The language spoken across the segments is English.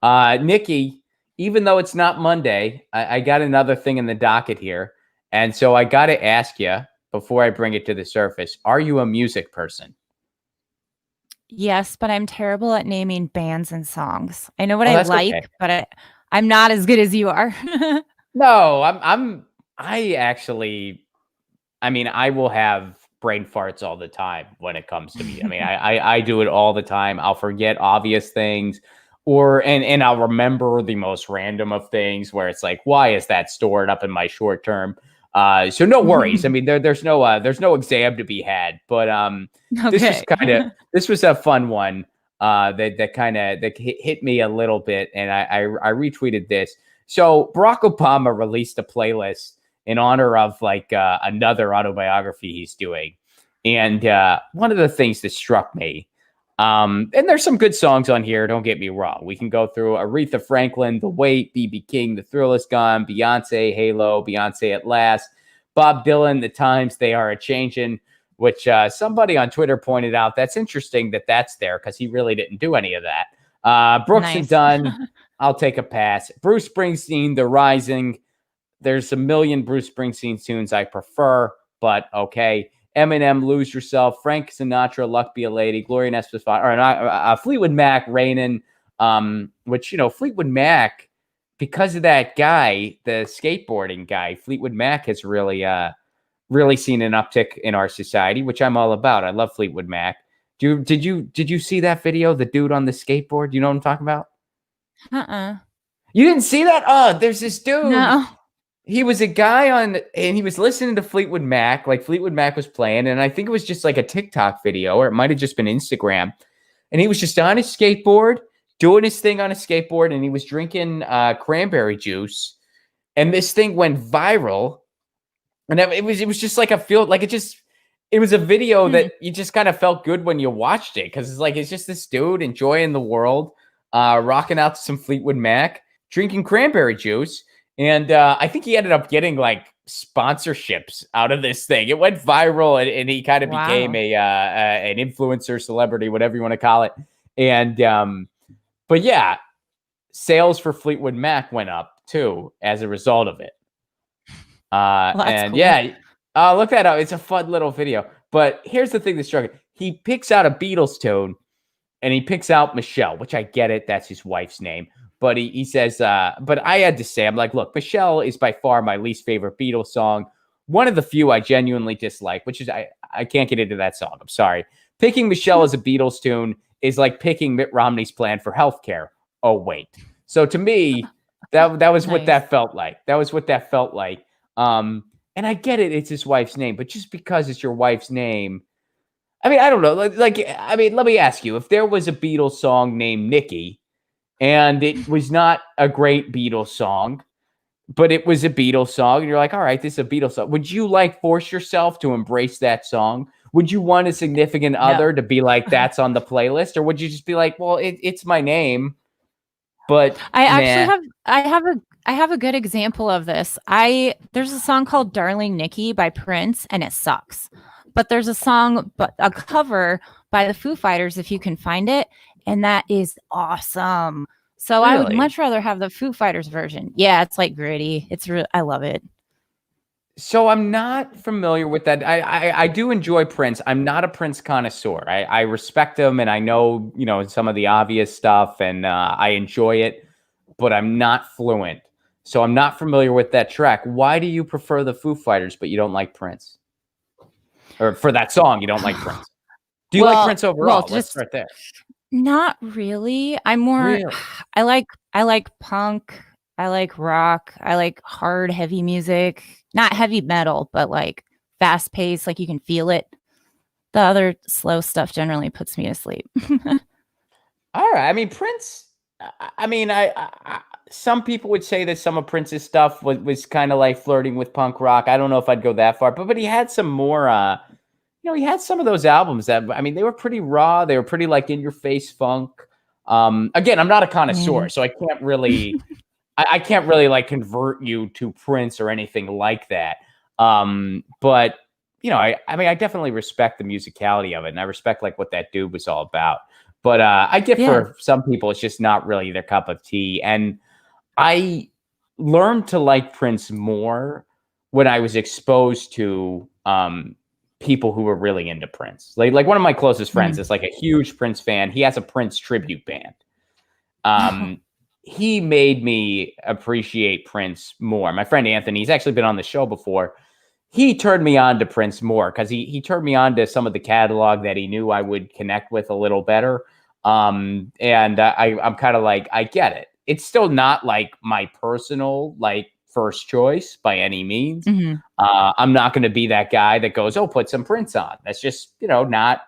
Nikki, even though it's not Monday, I got another thing in the docket here. And so I got to ask you before I bring it to the surface, are you a music person? Yes, but I'm terrible at naming bands and songs. I know what Oh, I that's okay. like, but I'm not as good as you are. No, I actually, I mean, I will have brain farts all the time when it comes to me. I mean, I do it all the time. I'll forget obvious things, and I'll remember the most random of things where it's like, why is that stored up in my short term? So no worries. I mean, there's no exam to be had, but Okay. this was a fun one. That hit me a little bit, and I retweeted this. So Barack Obama released a playlist in honor of like another autobiography he's doing. And one of the things that struck me, and there's some good songs on here, don't get me wrong. We can go through Aretha Franklin, The Wait, BB King, The Thrill Is Gone, Beyonce, Halo, Beyonce at Last, Bob Dylan, The Times They Are A-Changin', which somebody on Twitter pointed out that's interesting that that's there because he really didn't do any of that. Brooks and Nice. Dunn, I'll take a pass. Bruce Springsteen, The Rising, there's a million Bruce Springsteen tunes I prefer, but okay. Eminem, Lose Yourself, Frank Sinatra, Luck Be a Lady, Gloria Estefan, or Fleetwood Mac, Rainin', which, Fleetwood Mac, because of that guy, the skateboarding guy, Fleetwood Mac has really seen an uptick in our society, which I'm all about. I love Fleetwood Mac. Did you see that video, the dude on the skateboard? Do you know what I'm talking about? Uh-uh. You didn't see that? Oh, there's this dude. No. He was a guy and he was listening to Fleetwood Mac, like Fleetwood Mac was playing, and I think it was just like a TikTok video, or it might have just been Instagram. And he was just on his skateboard, doing his thing on a skateboard, and he was drinking cranberry juice. And this thing went viral. And it was just like it was a video that you just kind of felt good when you watched it, because it's just this dude enjoying the world, rocking out to some Fleetwood Mac, drinking cranberry juice. And I think he ended up getting like sponsorships out of this thing. It went viral, and he kind of became an influencer, celebrity, whatever you want to call it. And but yeah, sales for Fleetwood Mac went up too as a result of it. And cool. Yeah, look that up. It's a fun little video. But here's the thing that struck me. He picks out a Beatles tune, and he picks out Michelle, which I get it. That's his wife's name. But he says, but I had to say, I'm like, look, Michelle is by far my least favorite Beatles song. One of the few I genuinely dislike, which is I can't get into that song. I'm sorry. Picking Michelle as a Beatles tune is like picking Mitt Romney's plan for healthcare. Oh, wait. So to me, that was nice. What that felt like. That was what that felt like. And I get it. It's his wife's name. But just because it's your wife's name, I mean, I don't know. I mean, let me ask you, if there was a Beatles song named Nikki, and it was not a great Beatles song, but it was a Beatles song, and you're like, all right, this is a Beatles song. Would you force yourself to embrace that song? Would you want a significant other to be like, that's on the playlist? Or would you just be like, well, it's my name, but I actually have a good example of this. There's a song called Darling Nikki by Prince, and it sucks. But there's a cover by the Foo Fighters, if you can find it, and that is awesome. So really? I would much rather have the Foo Fighters version. Yeah, it's like gritty. I love it. So I'm not familiar with that. I do enjoy Prince. I'm not a Prince connoisseur. I respect him, and I know, some of the obvious stuff, and I enjoy it, but I'm not fluent. So I'm not familiar with that track. Why do you prefer the Foo Fighters, but you don't like Prince? Or for that song, you don't like Prince? Do you like Prince overall? Let's start there. Not really. I'm more. Really? I like punk. I like rock. I like hard, heavy music. Not heavy metal, but like fast paced. Like you can feel it. The other slow stuff generally puts me to sleep. All right. I mean, Prince. I mean, some people would say that some of Prince's stuff was kind of like flirting with punk rock. I don't know if I'd go that far, but he had some more. He had some of those albums that, I mean, they were pretty raw. They were pretty like in your face funk. Again, I'm not a connoisseur, so I can't really, I can't really like convert you to Prince or anything like that. But I mean, I definitely respect the musicality of it, and I respect like what that dude was all about. But I get Yeah. for some people, it's just not really their cup of tea. And I learned to like Prince more when I was exposed to people who were really into Prince. Like one of my closest friends is like a huge Prince fan. He has a Prince tribute band. He made me appreciate Prince more. My friend Anthony, he's actually been on the show before. He turned me on to Prince more because he turned me on to some of the catalog that he knew I would connect with a little better. And I'm kind of like, I get it. It's still not like my personal like first choice by any means. I'm not going to be that guy that goes, oh, put some Prince on. That's just, not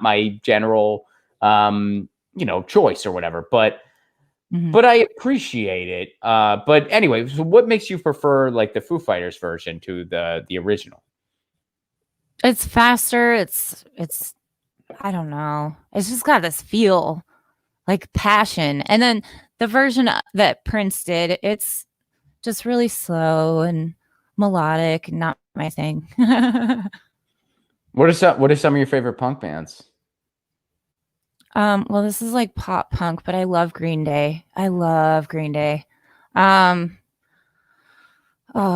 my general, choice or whatever. But I appreciate it. But anyway, so what makes you prefer like the Foo Fighters version to the original? It's faster. It's I don't know. It's just got this feel, like passion. And then the version that Prince did, it's just really slow and melodic, not my thing. What are some of your favorite punk bands? Well, this is like pop punk, but I love Green Day. Oh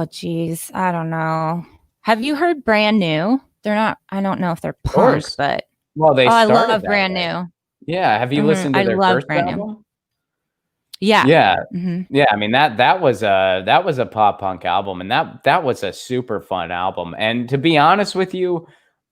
geez, I don't know. Have you heard Brand New? They're not, I don't know if they're punk, but well, they I started love that Brand way. New. Yeah, have you listened to I their love first Brand album? New. Yeah. Yeah. Yeah, I mean that was a pop punk album, and that was a super fun album. And to be honest with you,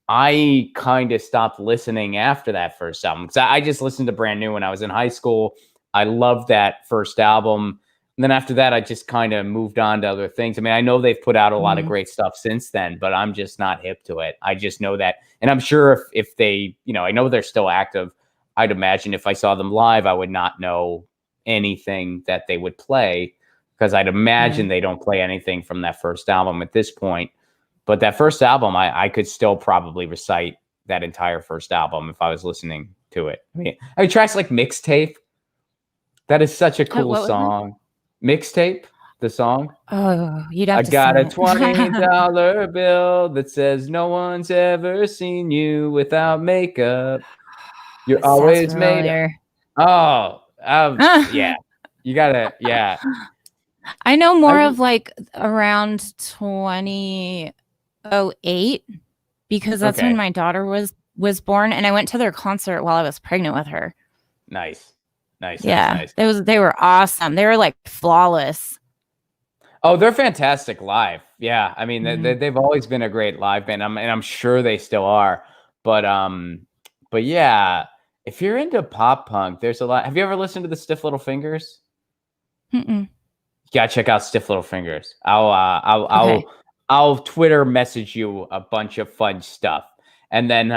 I kind of stopped listening after that first album because I just listened to Brand New when I was in high school. I loved that first album. And then after that, I just kind of moved on to other things. I mean, I know they've put out a lot of great stuff since then, but I'm just not hip to it. I just know that. And I'm sure if they, I know they're still active. I'd imagine if I saw them live, I would not know anything that they would play because I'd imagine they don't play anything from that first album at this point. But that first album, I could still probably recite that entire first album if I was listening to it. I mean tracks like Mixtape. That is such a cool song. Mixtape, the song. Oh, you'd have to got sing a $20 bill that says no one's ever seen you without makeup. You're always made up. Yeah. You gotta, yeah. I know more of like around 2008 because that's when my daughter was born, and I went to their concert while I was pregnant with her. Nice. Yeah, they were awesome. They were like flawless. Oh, they're fantastic live. Yeah, I mean they've always been a great live band, and I'm sure they still are. But yeah, if you're into pop punk, there's a lot. Have you ever listened to the Stiff Little Fingers? You gotta check out Stiff Little Fingers. I'll Twitter message you a bunch of fun stuff, and then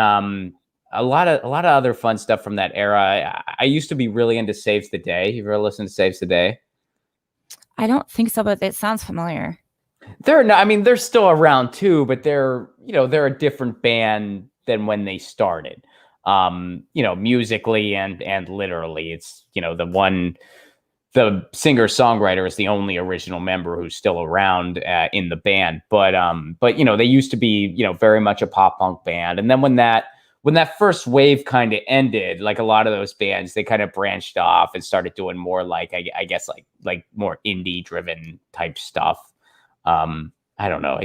a lot of other fun stuff from that era. I used to be really into Saves the Day. You ever listened to Saves the Day? I don't think so, but it sounds familiar. They're still around too, but they're a different band than when they started. Musically and literally, it's the singer-songwriter is the only original member who's still around in the band. But they used to be, very much a pop punk band. And then when that first wave kind of ended, like a lot of those bands, they kind of branched off and started doing more like, I guess like more indie driven type stuff. I don't know.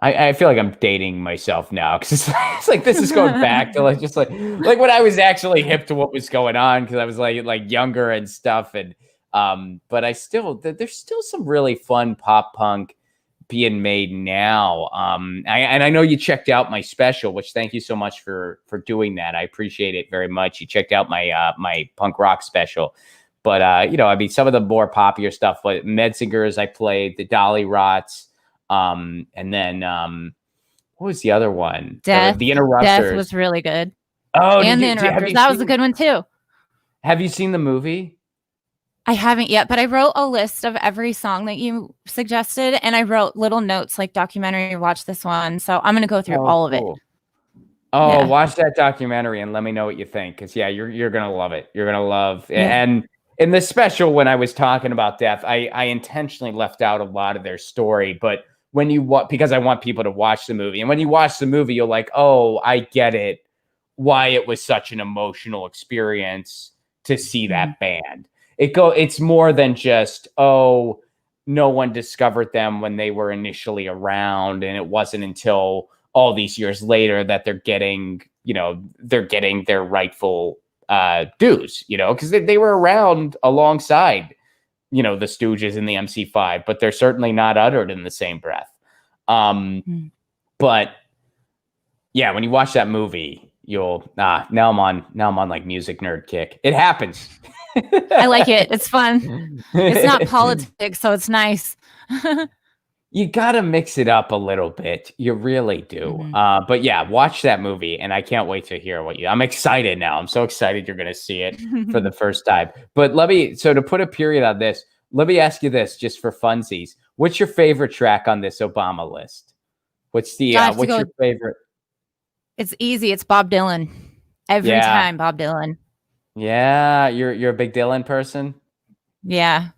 I feel like I'm dating myself now because it's like this is going back to like when I was actually hip to what was going on because I was like younger and stuff. And but there's still some really fun pop punk being made now. And I know you checked out my special, which thank you so much for doing that. I appreciate it very much. You checked out my my punk rock special. But some of the more popular stuff, like Metzingers, I played the Dolly Rots. And then what was the other one? Death. The Interrupters. Death was really good. Oh, and the Interrupters. That was a good one too. Have you seen the movie? I haven't yet, but I wrote a list of every song that you suggested, and I wrote little notes like documentary, watch this one. So I'm gonna go through all of it. Oh, yeah. Watch that documentary and let me know what you think. Because you're gonna love it. You're gonna love and in the special, when I was talking about Death, I intentionally left out a lot of their story, but when you because I want people to watch the movie, and when you watch the movie, you're like, oh, I get it. why it was such an emotional experience to see that band. It's more than just, oh, no one discovered them when they were initially around, and it wasn't until all these years later that they're getting their rightful dues, because they were around alongside, the Stooges and the MC5, but they're certainly not uttered in the same breath. But yeah, when you watch that movie, you'll now I'm on like music nerd kick. It happens. I like it. It's fun. It's not politics, so it's nice. You gotta mix it up a little bit. You really do. But yeah, watch that movie, and I can't wait to hear I'm excited now. I'm so excited you're gonna see it for the first time. But to put a period on this, let me ask you this, just for funsies. What's your favorite track on this Obama list? What's your favorite? It's easy. It's Bob Dylan. Every time, Bob Dylan. Yeah, you're a big Dylan person? Yeah.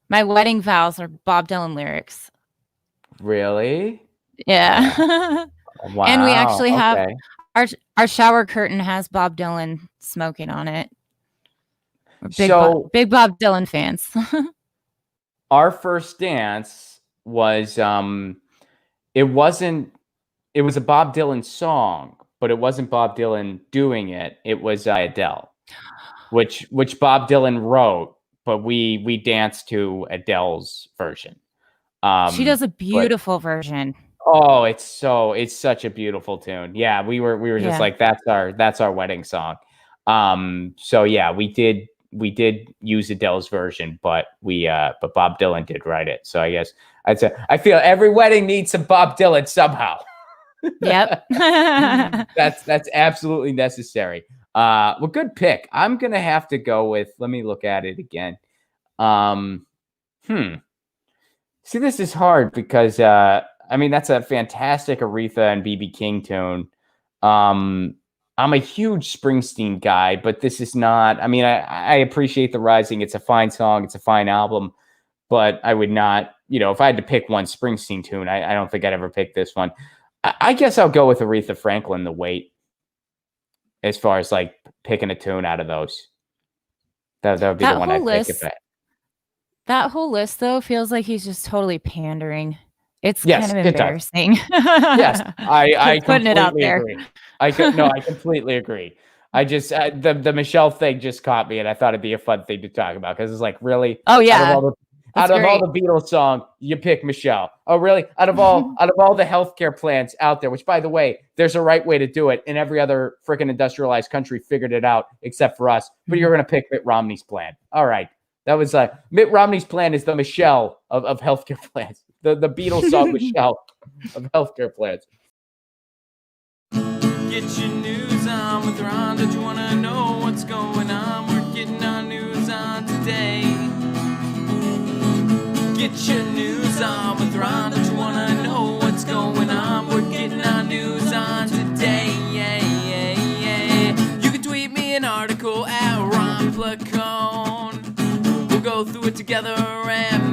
My wedding vows are Bob Dylan lyrics. Really? Yeah. Wow. And we actually have our shower curtain has Bob Dylan smoking on it. We're big Bob Dylan fans. Our first dance was it was a Bob Dylan song, but it wasn't Bob Dylan doing it. It was Adele, which Bob Dylan wrote, but we danced to Adele's version. She does a beautiful version. Oh, it's such a beautiful tune. Yeah, we were just like, that's our wedding song. So yeah, we did use Adele's version, but Bob Dylan did write it. So I guess I'd say I feel every wedding needs some Bob Dylan somehow. Yep. That's absolutely necessary. Well, good pick. I'm gonna have to go with, let me look at it again. See, this is hard because that's a fantastic Aretha and BB King tune. I'm a huge Springsteen guy, but this is not. I appreciate The Rising. It's a fine song. It's a fine album, but I would not. If I had to pick one Springsteen tune, I don't think I'd ever pick this one. I guess I'll go with Aretha Franklin, The Weight, as far as like picking a tune out of those. That would be the one I'd pick. That whole list, though, feels like he's just totally pandering. It's kind of embarrassing. Yes, I putting it out there. Agree. I completely agree. I just the Michelle thing just caught me, and I thought it'd be a fun thing to talk about because it's like, really? Oh yeah. Out of all the Beatles songs, you pick Michelle. Oh, really? Out of all the healthcare plans out there, which, by the way, there's a right way to do it, and every other freaking industrialized country figured it out except for us. But you're going to pick Mitt Romney's plan. All right. That was Mitt Romney's plan is the Michelle of healthcare plans. The Beatles song Michelle of healthcare plans. Get your news on with Ron. Don't you want to know what's going on? We're getting our news on today. Get your news on with Ron. Don't you want to know what's going on? We're getting our news on today. You can tweet me an article at Ron Placone. We'll go through it together and